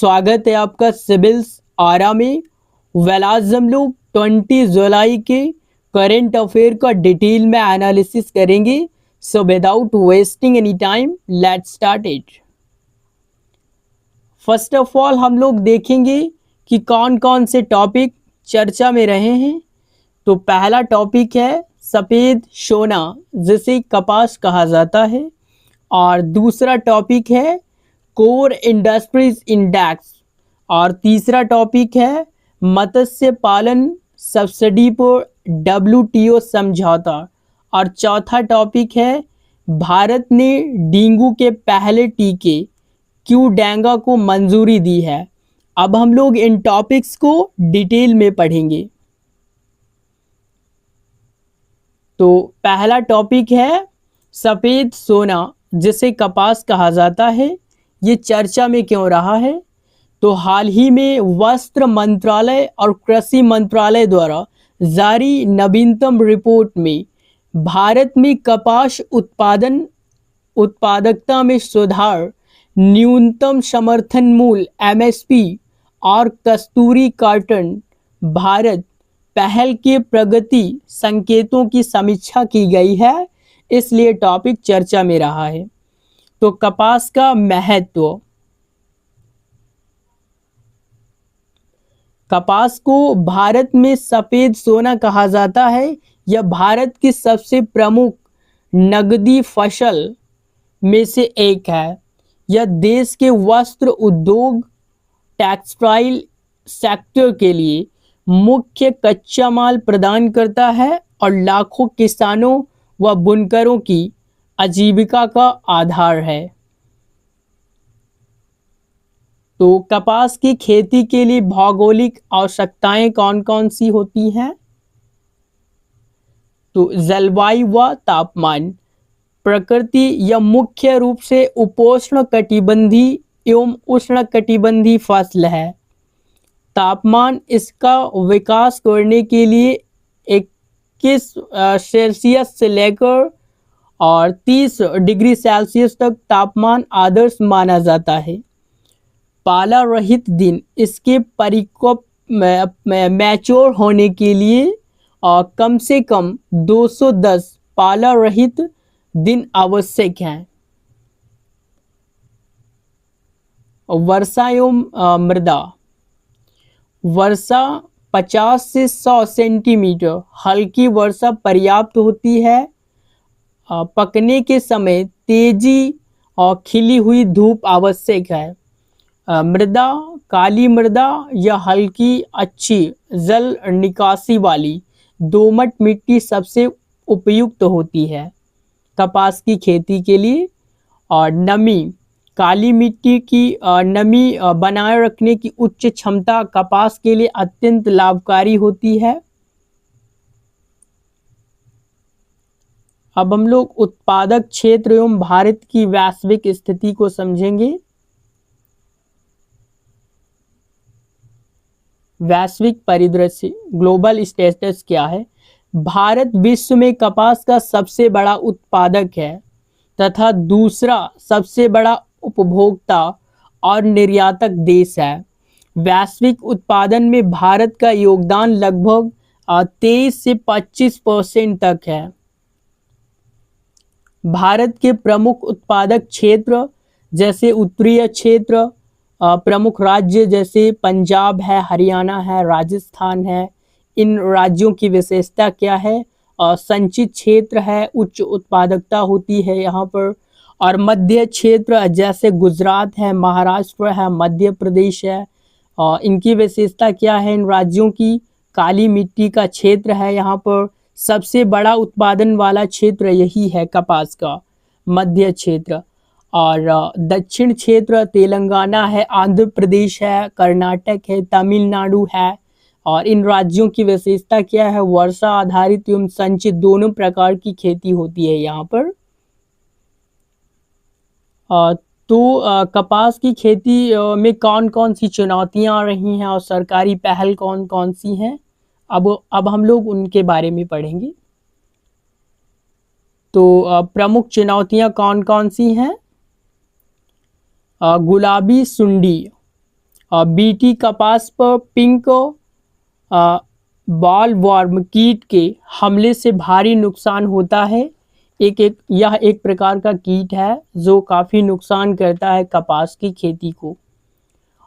स्वागत है आपका सिविल्स आरा में। आज हम लोग 20 जुलाई के करंट अफेयर का डिटेल में एनालिसिस करेंगे। So without wasting any time let's start it. First of all हम लोग देखेंगे कि कौन कौन से टॉपिक चर्चा में रहे हैं। तो पहला टॉपिक है सफ़ेद सोना जिसे कपास कहा जाता है, और दूसरा टॉपिक है कोर इंडस्ट्रीज इंडेक्स, और तीसरा टॉपिक है मत्स्य पालन सब्सिडी पर WTO समझौता, और चौथा टॉपिक है भारत ने डेंगू के पहले टीके क्यूडेंगा को मंजूरी दी है। अब हम लोग इन टॉपिक्स को डिटेल में पढ़ेंगे। तो पहला टॉपिक है सफ़ेद सोना जिसे कपास कहा जाता है। ये चर्चा में क्यों रहा है? तो हाल ही में वस्त्र मंत्रालय और कृषि मंत्रालय द्वारा जारी नवीनतम रिपोर्ट में भारत में कपास उत्पादकता में सुधार, न्यूनतम समर्थन मूल्य MSP और कस्तूरी कार्टन भारत पहल के प्रगति संकेतों की समीक्षा की गई है, इसलिए टॉपिक चर्चा में रहा है। तो कपास का महत्व। कपास को भारत में सफ़ेद सोना कहा जाता है। यह भारत की सबसे प्रमुख नकदी फसल में से एक है। यह देश के वस्त्र उद्योग, टेक्सटाइल सेक्टर के लिए मुख्य कच्चा माल प्रदान करता है और लाखों किसानों व बुनकरों की आजीविका का आधार है। तो कपास की खेती के लिए भौगोलिक आवश्यकताएं कौन कौन सी होती हैं? तो जलवायु व तापमान। प्रकृति यह मुख्य रूप से उपोष्ण कटिबंधीय एवं उष्ण कटिबंधीय फसल है। तापमान इसका विकास करने के लिए 21 सेल्सियस से लेकर और 30 डिग्री सेल्सियस तक तापमान आदर्श माना जाता है। पाला रहित दिन इसके परिपक्व मैच्योर होने के लिए कम से कम 210 पाला रहित दिन आवश्यक हैं। वर्षा एवं मृदा। वर्षा 50 से 100 सेंटीमीटर हल्की वर्षा पर्याप्त होती है। पकने के समय तेजी और खिली हुई धूप आवश्यक है। मृदा काली मृदा या हल्की अच्छी जल निकासी वाली दोमट मिट्टी सबसे उपयुक्त होती है कपास की खेती के लिए। और नमी, काली मिट्टी की नमी बनाए रखने की उच्च क्षमता कपास के लिए अत्यंत लाभकारी होती है। अब हम लोग उत्पादक क्षेत्र एवं भारत की वैश्विक स्थिति को समझेंगे। वैश्विक परिदृश्य, ग्लोबल स्टेटस क्या है? भारत विश्व में कपास का सबसे बड़ा उत्पादक है तथा दूसरा सबसे बड़ा उपभोक्ता और निर्यातक देश है। वैश्विक उत्पादन में भारत का योगदान लगभग 23 से 25% तक है। भारत के प्रमुख उत्पादक क्षेत्र जैसे उत्तरीय क्षेत्र, प्रमुख राज्य जैसे पंजाब है, हरियाणा है, राजस्थान है। इन राज्यों की विशेषता क्या है? संचित क्षेत्र है, उच्च उत्पादकता होती है यहाँ पर। और मध्य क्षेत्र जैसे गुजरात है, महाराष्ट्र है, मध्य प्रदेश है। इनकी विशेषता क्या है? इन राज्यों की काली मिट्टी का क्षेत्र है यहाँ पर। सबसे बड़ा उत्पादन वाला क्षेत्र यही है कपास का, मध्य क्षेत्र। और दक्षिण क्षेत्र तेलंगाना है, आंध्र प्रदेश है, कर्नाटक है, तमिलनाडु है। और इन राज्यों की विशेषता क्या है? वर्षा आधारित एवं संचित दोनों प्रकार की खेती होती है यहाँ पर। तो कपास की खेती में कौन कौन सी चुनौतियाँ आ रही हैं और सरकारी पहल कौन कौन सी हैं, अब हम लोग उनके बारे में पढ़ेंगे। तो प्रमुख चुनौतियाँ कौन कौन सी हैं? गुलाबी सुंडी, बीटी कपास पर पिंक बॉल वर्म कीट के हमले से भारी नुकसान होता है। यह एक प्रकार का कीट है जो काफ़ी नुकसान करता है कपास की खेती को।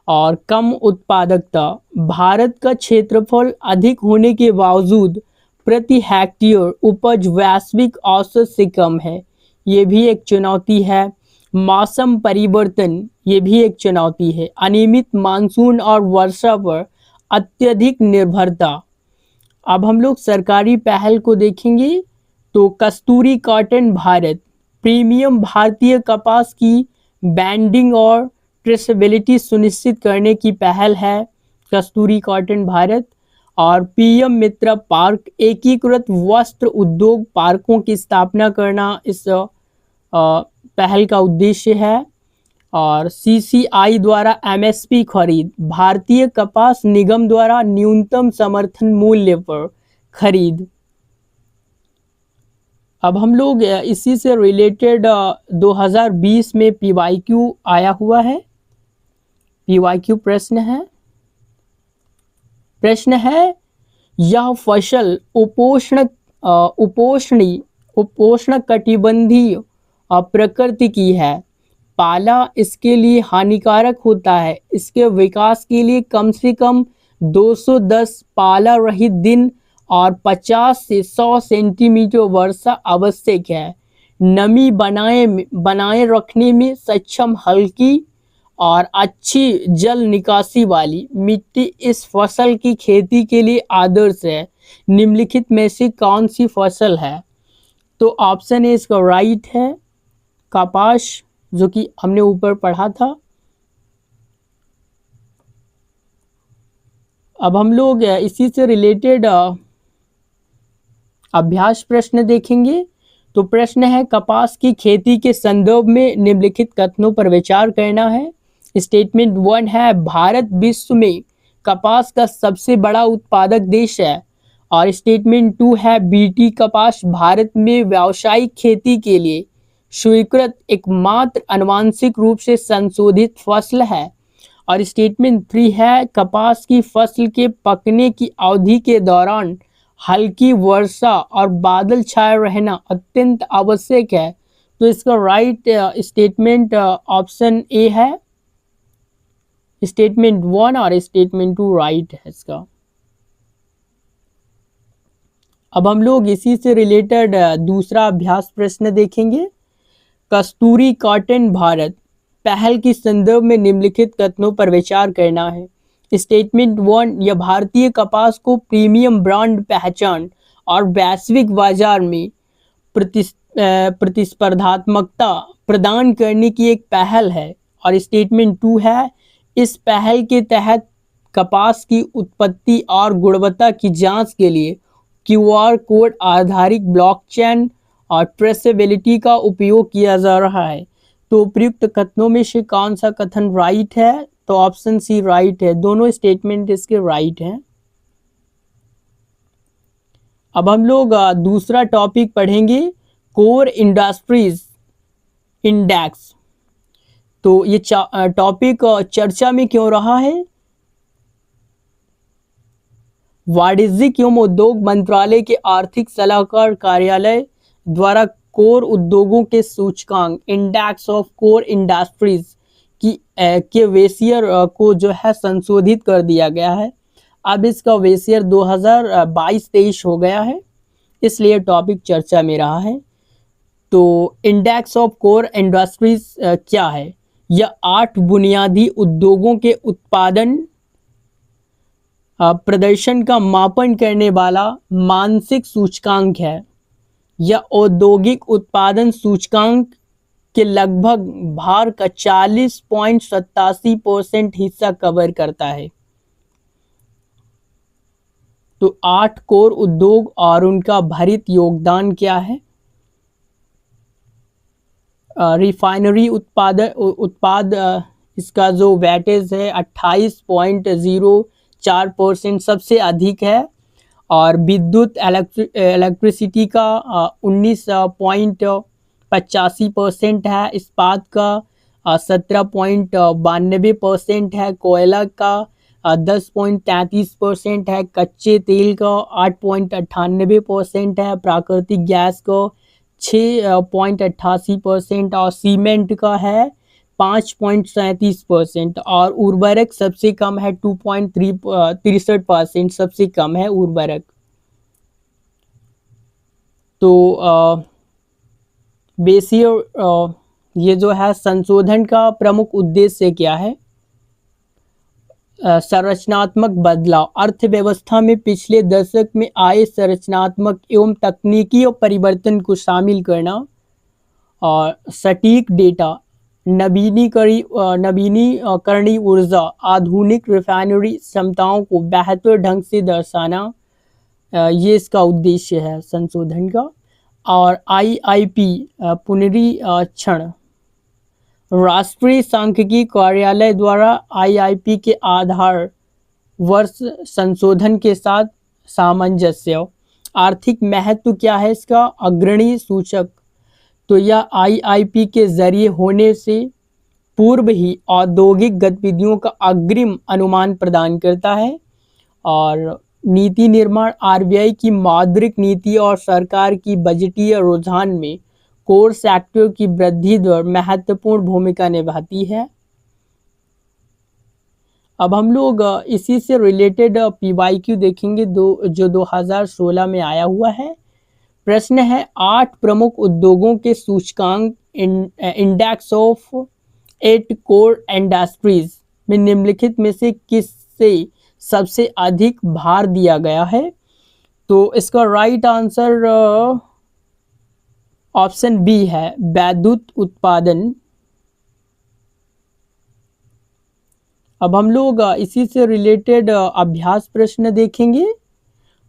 और कम उत्पादकता, भारत का क्षेत्रफल अधिक होने के बावजूद प्रति हेक्टेयर उपज वैश्विक औसत से कम है, ये भी एक चुनौती है। मौसम परिवर्तन, ये भी एक चुनौती है। अनियमित मानसून और वर्षा पर अत्यधिक निर्भरता। अब हम लोग सरकारी पहल को देखेंगे तो कस्तूरी कॉटन भारत, प्रीमियम भारतीय कपास की ब्रांडिंग और ट्रेसेबिलिटी सुनिश्चित करने की पहल है कस्तूरी कॉटन भारत। और पीएम मित्र पार्क, एकीकृत वस्त्र उद्योग पार्कों की स्थापना करना इस पहल का उद्देश्य है। और सीसीआई द्वारा एमएसपी खरीद, भारतीय कपास निगम द्वारा न्यूनतम समर्थन मूल्य पर खरीद। अब हम लोग इसी से रिलेटेड 2020 में पीवाईक्यू आया हुआ है। पीवाईक्यू प्रश्न है यह फसल उपोष्ण कटिबंधीय प्रकृति की है। पाला इसके लिए हानिकारक होता है। इसके विकास के लिए कम से कम 210 पाला रहित दिन और 50 से 100 सेंटीमीटर वर्षा आवश्यक है। नमी बनाए रखने में सक्षम हल्की और अच्छी जल निकासी वाली मिट्टी इस फसल की खेती के लिए आदर्श है। निम्नलिखित में से कौन सी फसल है? तो ऑप्शन ए इसका राइट है कपास, जो कि हमने ऊपर पढ़ा था। अब हम लोग इसी से रिलेटेड अभ्यास प्रश्न देखेंगे। तो प्रश्न है कपास की खेती के संदर्भ में निम्नलिखित कथनों पर विचार करना है। स्टेटमेंट 1 है भारत विश्व में कपास का सबसे बड़ा उत्पादक देश है। और स्टेटमेंट 2 है बीटी कपास भारत में व्यावसायिक खेती के लिए स्वीकृत एकमात्र आनुवंशिक रूप से संशोधित फसल है। और स्टेटमेंट 3 है कपास की फसल के पकने की अवधि के दौरान हल्की वर्षा और बादल छाए रहना अत्यंत आवश्यक है। तो इसका राइट स्टेटमेंट ऑप्शन ए है। स्टेटमेंट 1 और स्टेटमेंट 2 राइट है इसका। अब हम लोग इसी से रिलेटेड दूसरा अभ्यास प्रश्न देखेंगे। कस्तूरी कॉटन भारत पहल की संदर्भ में निम्नलिखित कथनों पर विचार करना है। स्टेटमेंट 1 यह भारतीय कपास को प्रीमियम ब्रांड पहचान और वैश्विक बाजार में प्रतिस्पर्धात्मकता प्रदान करने की एक पहल है। और स्टेटमेंट 2 है इस पहल के तहत कपास की उत्पत्ति और गुणवत्ता की जांच के लिए क्यूआर कोड आधारित ब्लॉकचेन और ट्रेसेबिलिटी का उपयोग किया जा रहा है। तो उपयुक्त कथनों में से कौन सा कथन राइट है? तो ऑप्शन सी राइट है। दोनों स्टेटमेंट इसके राइट हैं। अब हम लोग दूसरा टॉपिक पढ़ेंगे, कोर इंडस्ट्रीज इंडेक्स। तो ये टॉपिक चर्चा में क्यों रहा है? वाणिज्यिक एवं उद्योग मंत्रालय के आर्थिक सलाहकार कार्यालय द्वारा कोर उद्योगों के सूचकांक इंडेक्स ऑफ कोर इंडस्ट्रीज के वेसियर को जो है संशोधित कर दिया गया है। अब इसका वेसियर 2022-23 हो गया है, इसलिए टॉपिक चर्चा में रहा है। तो इंडेक्स ऑफ कोर इंडस्ट्रीज क्या है? यह 8 बुनियादी उद्योगों के उत्पादन प्रदर्शन का मापन करने वाला मानसिक सूचकांक है। यह औद्योगिक उत्पादन सूचकांक के लगभग भार का 40.87% हिस्सा कवर करता है। तो 8 कोर उद्योग और उनका भारित योगदान क्या है? रिफाइनरी उत्पाद इसका जो वेटेज है 28.04% सबसे अधिक है। और विद्युत इलेक्ट्रिसिटी का 19.85% है। इस्पात का 17.92% है, कोयला का 10.33% है, कच्चे तेल का 8.98% है, प्राकृतिक गैस का 6.88% और सीमेंट का है 5.37% और उर्वरक सबसे कम है 2.63%, सबसे कम है उर्वरक। तो बेसियर ये जो है संशोधन का प्रमुख उद्देश्य क्या है? संरचनात्मक बदलाव, अर्थव्यवस्था में पिछले दशक में आए संरचनात्मक एवं तकनीकी परिवर्तन को शामिल करना और सटीक डेटा, नवीनीकरणीय ऊर्जा, आधुनिक रिफाइनरी क्षमताओं को बेहतर ढंग से दर्शाना, ये इसका उद्देश्य है संशोधन का। और IIP पुनरीक्षण, राष्ट्रीय सांख्यिकी कार्यालय द्वारा IIP के आधार वर्ष संशोधन के साथ सामंजस्य। आर्थिक महत्व क्या है इसका? अग्रणी सूचक, तो यह IIP के जरिए होने से पूर्व ही औद्योगिक गतिविधियों का अग्रिम अनुमान प्रदान करता है। और नीति निर्माण, RBI की मौद्रिक नीति और सरकार की बजटीय रुझान में कोर सेक्टर की वृद्धि दर महत्वपूर्ण भूमिका निभाती है। अब हम लोग इसी से रिलेटेड PYQ देखेंगे जो 2016 में आया हुआ है। प्रश्न है 8 प्रमुख उद्योगों के सूचकांक इंडेक्स ऑफ 8 कोर इंडस्ट्रीज में निम्नलिखित में से किससे सबसे अधिक भार दिया गया है? तो इसका राइट आंसर ऑप्शन बी है, विद्युत उत्पादन। अब हम लोग इसी से रिलेटेड अभ्यास प्रश्न देखेंगे।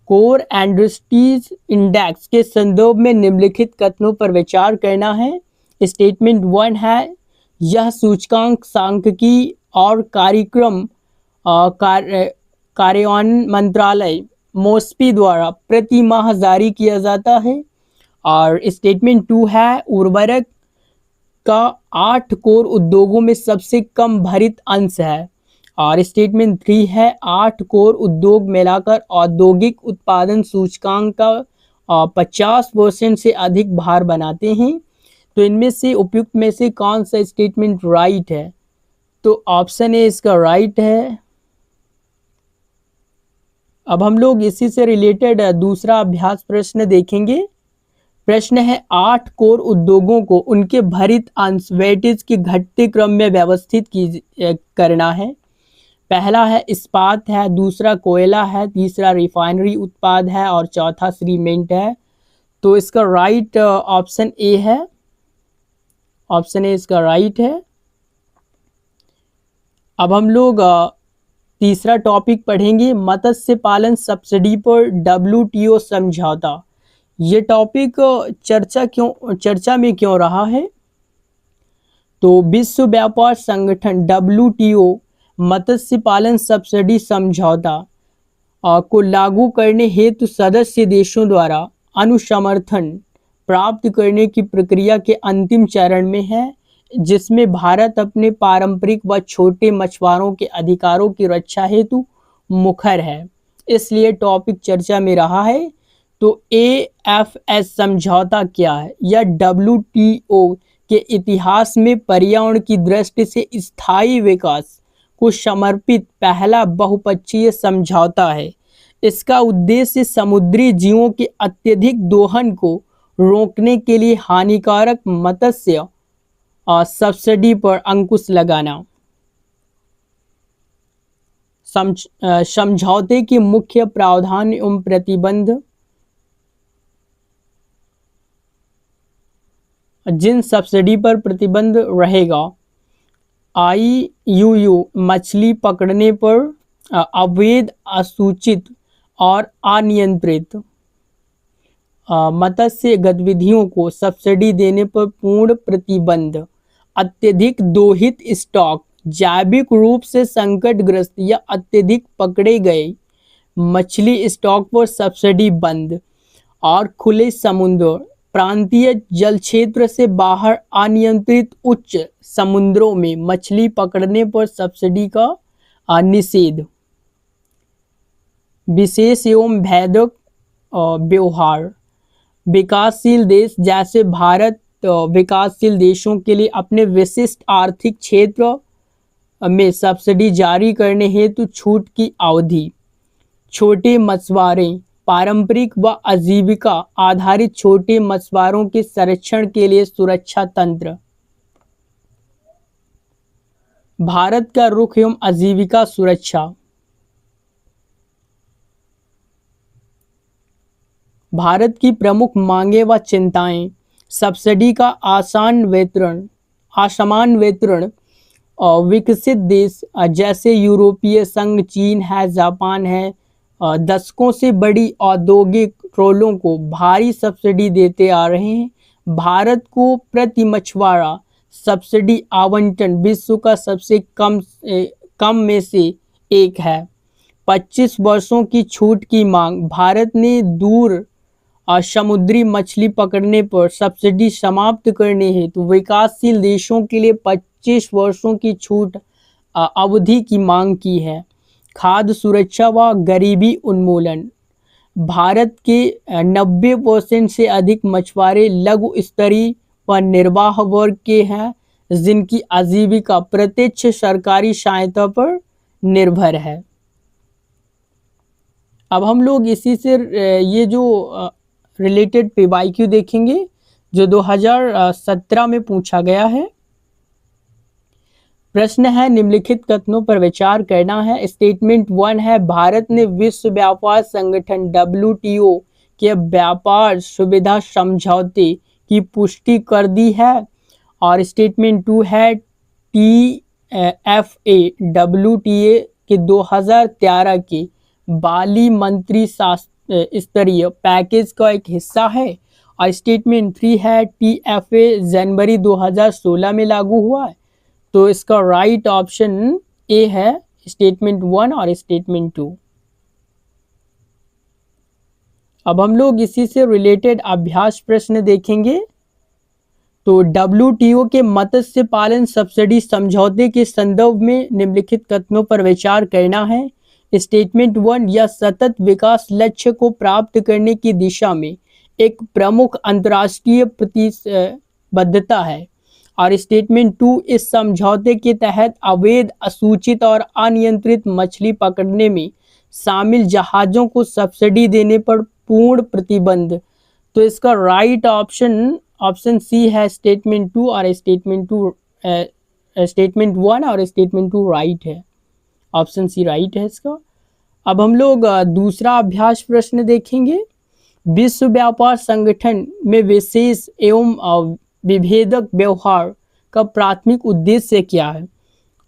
कोर इंडस्ट्रीज इंडेक्स के संदर्भ में निम्नलिखित कथनों पर विचार करना है। स्टेटमेंट 1 है, यह सूचकांक सांख्यिकी और कार्यक्रम कार्यान्वयन मंत्रालय मोस्पी द्वारा प्रति माह जारी किया जाता है। और स्टेटमेंट 2 है, उर्वरक का 8 कोर उद्योगों में सबसे कम भरित अंश है। और स्टेटमेंट 3 है, 8 कोर उद्योग मिलाकर औद्योगिक उत्पादन सूचकांक का 50% से अधिक भार बनाते हैं। तो इनमें से उपयुक्त में से कौन सा स्टेटमेंट राइट है? तो ऑप्शन ए इसका राइट है। अब हम लोग इसी से रिलेटेड दूसरा अभ्यास प्रश्न देखेंगे। प्रश्न है 8 कोर उद्योगों को उनके भरित अंश वेटेज के घटते क्रम में व्यवस्थित करना है। पहला है इस्पात है, दूसरा कोयला है, तीसरा रिफाइनरी उत्पाद है और चौथा सीमेंट है। तो इसका राइट ऑप्शन ए है, ऑप्शन ए इसका राइट है। अब हम लोग तीसरा टॉपिक पढ़ेंगे, मत्स्य पालन सब्सिडी पर WTO समझौता। ये टॉपिक चर्चा में क्यों रहा है? तो विश्व व्यापार संगठन WTO मत्स्य पालन सब्सिडी समझौता को लागू करने हेतु सदस्य देशों द्वारा अनुसमर्थन प्राप्त करने की प्रक्रिया के अंतिम चरण में है, जिसमें भारत अपने पारंपरिक व छोटे मछुआरों के अधिकारों की रक्षा हेतु मुखर है। इसलिए टॉपिक चर्चा में रहा है। तो AFS समझौता क्या है? यह WTO के इतिहास में पर्यावरण की दृष्टि से स्थायी विकास को समर्पित पहला बहुपक्षीय समझौता है। इसका उद्देश्य समुद्री जीवों के अत्यधिक दोहन को रोकने के लिए हानिकारक मत्स्य सब्सिडी पर अंकुश लगाना। समझौते के मुख्य प्रावधान एवं प्रतिबंध, जिन सब्सिडी पर प्रतिबंध रहेगा, IUU मछली पकड़ने पर अवैध, असूचित और अनियंत्रित मत्स्य गतिविधियों को सब्सिडी देने पर पूर्ण प्रतिबंध, अत्यधिक दोहित स्टॉक, जैविक रूप से संकटग्रस्त या अत्यधिक पकड़े गए मछली स्टॉक पर सब्सिडी बंद और खुले समुद्र प्रांतीय जल क्षेत्र से बाहर अनियंत्रित उच्च समुद्रों में मछली पकड़ने पर सब्सिडी का निषेध। विशेष एवं भेदक व्यवहार। विकासशील देश जैसे भारत विकासशील देशों के लिए अपने विशिष्ट आर्थिक क्षेत्र में सब्सिडी जारी करने हेतु छूट की अवधि। छोटे मछुआरे। पारंपरिक व आजीविका आधारित छोटे मछुआरों के संरक्षण के लिए सुरक्षा तंत्र। भारत का रुख एवं आजीविका सुरक्षा। भारत की प्रमुख मांगे व चिंताएं। सब्सिडी का असमान वितरण। विकसित देश जैसे यूरोपीय संघ, चीन है, जापान है, दशकों से बड़ी औद्योगिक ट्रोलों को भारी सब्सिडी देते आ रहे हैं। भारत को प्रति मछुआरा सब्सिडी आवंटन विश्व का सबसे कम में से एक है। 25 वर्षों की छूट की मांग। भारत ने दूर समुद्री मछली पकड़ने पर सब्सिडी समाप्त करने हेतु विकासशील देशों के लिए 25 वर्षों की छूट अवधि की मांग की है। खाद्य सुरक्षा व गरीबी उन्मूलन। भारत के 90% से अधिक मछुआरे लघु स्तरीय व निर्वाह वर्ग के हैं, जिनकी आजीविका प्रत्यक्ष सरकारी सहायता पर निर्भर है। अब हम लोग इसी से ये जो रिलेटेड पीवाईक्यू देखेंगे जो 2017 में पूछा गया है। प्रश्न है निम्नलिखित कथनों पर विचार करना है। स्टेटमेंट 1 है भारत ने विश्व व्यापार संगठन WTO के व्यापार सुविधा समझौते की पुष्टि कर दी है। और स्टेटमेंट 2 है TFA WTA के 2013 के बाली मंत्री स्तरीय पैकेज का एक हिस्सा है। और स्टेटमेंट 3 है TFA जनवरी 2016 में लागू हुआ है। तो इसका राइट ऑप्शन ए है स्टेटमेंट 1 और स्टेटमेंट 2। अब हम लोग इसी से रिलेटेड अभ्यास प्रश्न देखेंगे। तो WTO के मत्स्य पालन सब्सिडी समझौते के संदर्भ में निम्नलिखित कथनों पर विचार करना है। स्टेटमेंट 1 यह सतत विकास लक्ष्य को प्राप्त करने की दिशा में एक प्रमुख अंतर्राष्ट्रीय प्रतिबद्धता है। और स्टेटमेंट 2 इस समझौते के तहत अवैध, असूचित और अनियंत्रित मछली पकड़ने में शामिल जहाजों को सब्सिडी देने पर पूर्ण प्रतिबंध। तो इसका राइट ऑप्शन सी है स्टेटमेंट 2 और स्टेटमेंट 1 और स्टेटमेंट 2 राइट है। ऑप्शन सी राइट है इसका। अब हम लोग दूसरा अभ्यास प्रश्न देखेंगे। विश्व व्यापार संगठन में विशेष एवं विभेदक व्यवहार का प्राथमिक उद्देश्य क्या है?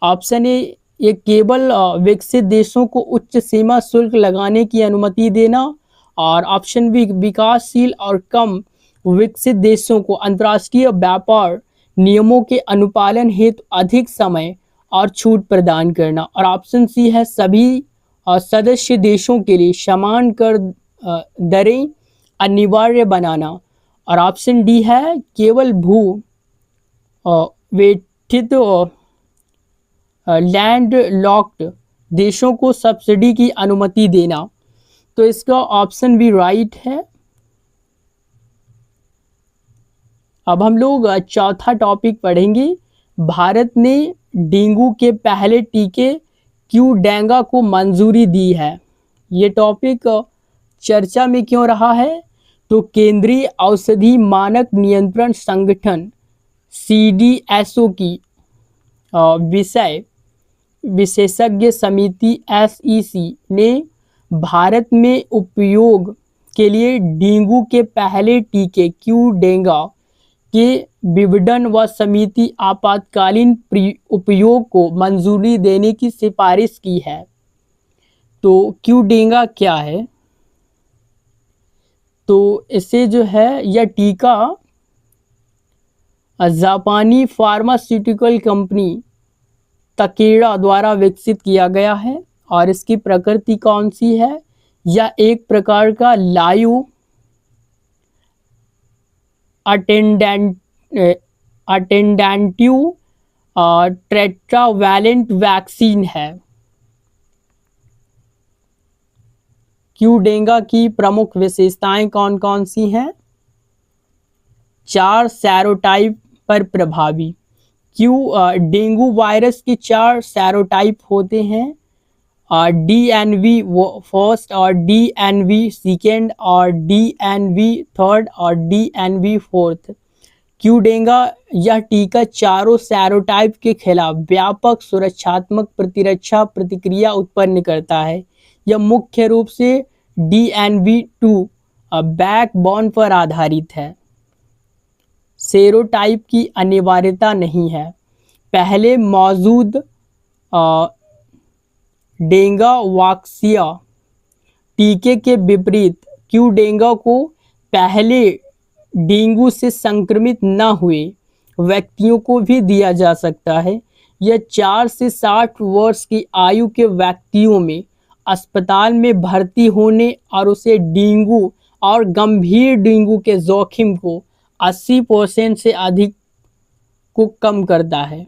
ऑप्शन ए ये केवल विकसित देशों को उच्च सीमा शुल्क लगाने की अनुमति देना। और ऑप्शन बी विकासशील और कम विकसित देशों को अंतर्राष्ट्रीय व्यापार नियमों के अनुपालन हेतु अधिक समय और छूट प्रदान करना। और ऑप्शन सी है सभी सदस्य देशों के लिए समान कर दरें अनिवार्य बनाना। और ऑप्शन डी है केवल भू वेठित लैंड लॉक्ड देशों को सब्सिडी की अनुमति देना। तो इसका ऑप्शन बी राइट है। अब हम लोग चौथा टॉपिक पढ़ेंगे। भारत ने डेंगू के पहले टीके क्यूडेंगा को मंजूरी दी है। ये टॉपिक चर्चा में क्यों रहा है? तो केंद्रीय औषधि मानक नियंत्रण संगठन CDSO की विशेषज्ञ समिति SEC ने भारत में उपयोग के लिए डेंगू के पहले टीके क्यूडेंगा के विवरण व समिति आपातकालीन उपयोग को मंजूरी देने की सिफारिश की है। तो क्यूडेंगा क्या है? तो इसे जो है यह टीका जापानी फार्मास्यूटिकल कंपनी तकेड़ा द्वारा विकसित किया गया है। और इसकी प्रकृति कौन सी है? यह एक प्रकार का लाइव अटेंडेंट अटेंडेंटिव टेट्रावैलेंट वैक्सीन है। क्यूडेंगा की प्रमुख विशेषताएं कौन कौन सी हैं? 4 सेरोटाइप पर प्रभावी। डेंगू वायरस के 4 सेरोटाइप होते हैं, DNV फर्स्ट और DNV सेकेंड और DNV थर्ड और DNV फोर्थ। क्यूडेंगा यह टीका चारों सेरोटाइप के खिलाफ व्यापक सुरक्षात्मक प्रतिरक्षा प्रतिक्रिया उत्पन्न करता है। यह मुख्य रूप से DNV2 बैकबोन पर आधारित है। सेरोटाइप की अनिवार्यता नहीं है। पहले मौजूद डेंगा वाक्सिया टीके के विपरीत क्यूडेंगा को पहले डेंगू से संक्रमित न हुए व्यक्तियों को भी दिया जा सकता है। यह 4 से 60 वर्ष की आयु के व्यक्तियों में अस्पताल में भर्ती होने और उसे डेंगू और गंभीर डेंगू के जोखिम को 80% से अधिक को कम करता है।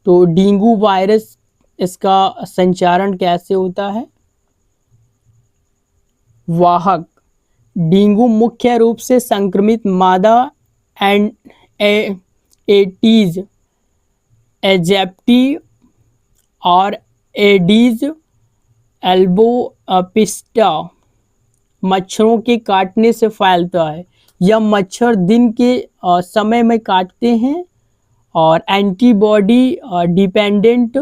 तो डेंगू वायरस, इसका संचारण कैसे होता है? वाहक डेंगू मुख्य रूप से संक्रमित मादा एटीज एजेप्टी और एडीज एल्बोपिस्टा मच्छरों के काटने से फैलता है। यह मच्छर दिन के समय में काटते हैं और एंटीबॉडी डिपेंडेंट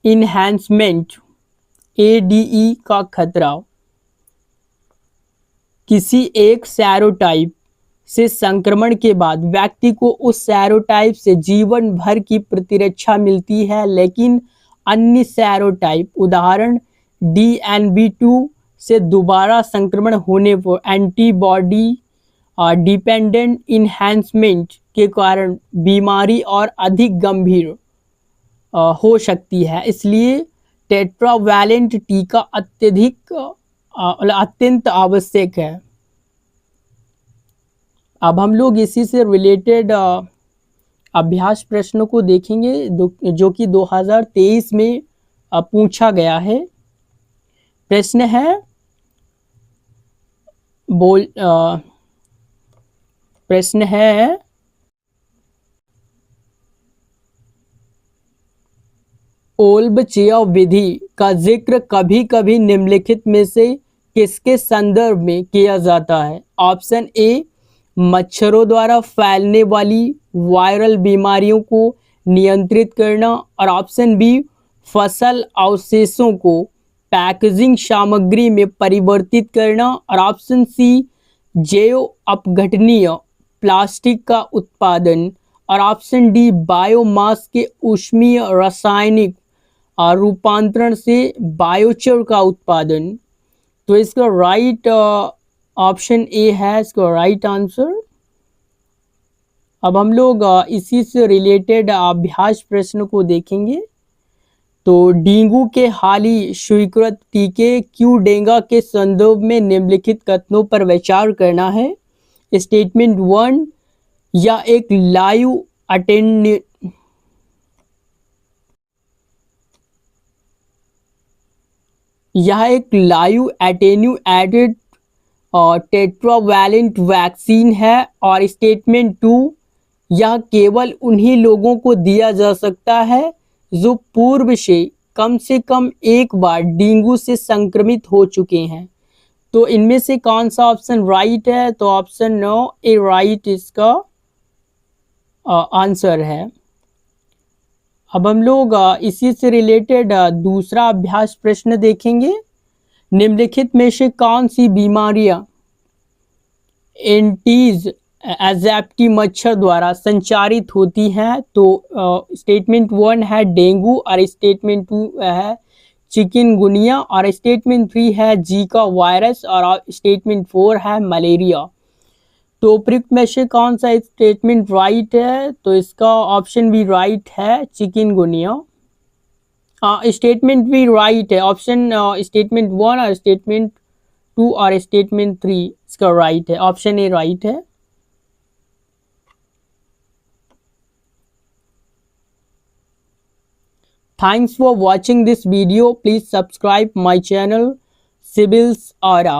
इन्हेंसमेंट ADE का खतरा। किसी एक सेरोटाइप से संक्रमण के बाद व्यक्ति को उस सेरोटाइप से जीवन भर की प्रतिरक्षा मिलती है, लेकिन अन्य सेरोटाइप उदाहरण DNV2 से दोबारा संक्रमण होने पर एंटीबॉडी डिपेंडेंट इन्हेंसमेंट के कारण बीमारी और अधिक गंभीर हो सकती है। इसलिए टेट्रावैलेंट टीका अत्यंत आवश्यक है। अब हम लोग इसी से रिलेटेड अभ्यास प्रश्नों को देखेंगे जो कि 2023 में पूछा गया है। प्रश्न है प्रश्न है ओल्बचेव विधि का जिक्र कभी कभी निम्नलिखित में से किसके संदर्भ में किया जाता है? ऑप्शन ए मच्छरों द्वारा फैलने वाली वायरल बीमारियों को नियंत्रित करना, और ऑप्शन बी फसल अवशेषों को पैकेजिंग सामग्री में परिवर्तित करना, और ऑप्शन सी जैव अपघटनीय प्लास्टिक का उत्पादन, और ऑप्शन डी बायोमास के ऊष्मीय रासायनिक रूपांतरण से बायोचर का उत्पादन। तो इसका राइट ऑप्शन ए है इसका राइट आंसर। अब हम लोग इसी से रिलेटेड अभ्यास प्रश्न को देखेंगे। तो डेंगू के हाल ही स्वीकृत टीके क्यूडेंगा के संदर्भ में निम्नलिखित कथनों पर विचार करना है। स्टेटमेंट 1 या एक लाइव एटेन्यूएटेड टेट्रावैलेंट वैक्सीन है, और स्टेटमेंट 2 यह केवल उन्हीं लोगों को दिया जा सकता है जो पूर्व से कम एक बार डेंगू से संक्रमित हो चुके हैं। तो इनमें से कौन सा ऑप्शन राइट है? तो ऑप्शन नो ए राइट इसका आंसर है। अब हम लोग इसी से रिलेटेड दूसरा अभ्यास प्रश्न देखेंगे। निम्नलिखित में से कौन सी बीमारियां एंटीज एजेप्टी मच्छर द्वारा संचारित होती हैं? तो स्टेटमेंट 1 है डेंगू, और स्टेटमेंट 2 है चिकनगुनिया, और स्टेटमेंट 3 है जीका वायरस, और स्टेटमेंट 4 है मलेरिया। तो उपयुक्त में से कौन सा स्टेटमेंट राइट है? तो इसका ऑप्शन भी राइट है चिकनगुनिया। स्टेटमेंट भी राइट है, ऑप्शन स्टेटमेंट 1 और स्टेटमेंट 2 और स्टेटमेंट 3 इसका राइट है, ऑप्शन ए राइट है। Thanks for watching this video. Please subscribe my channel Civils Aura.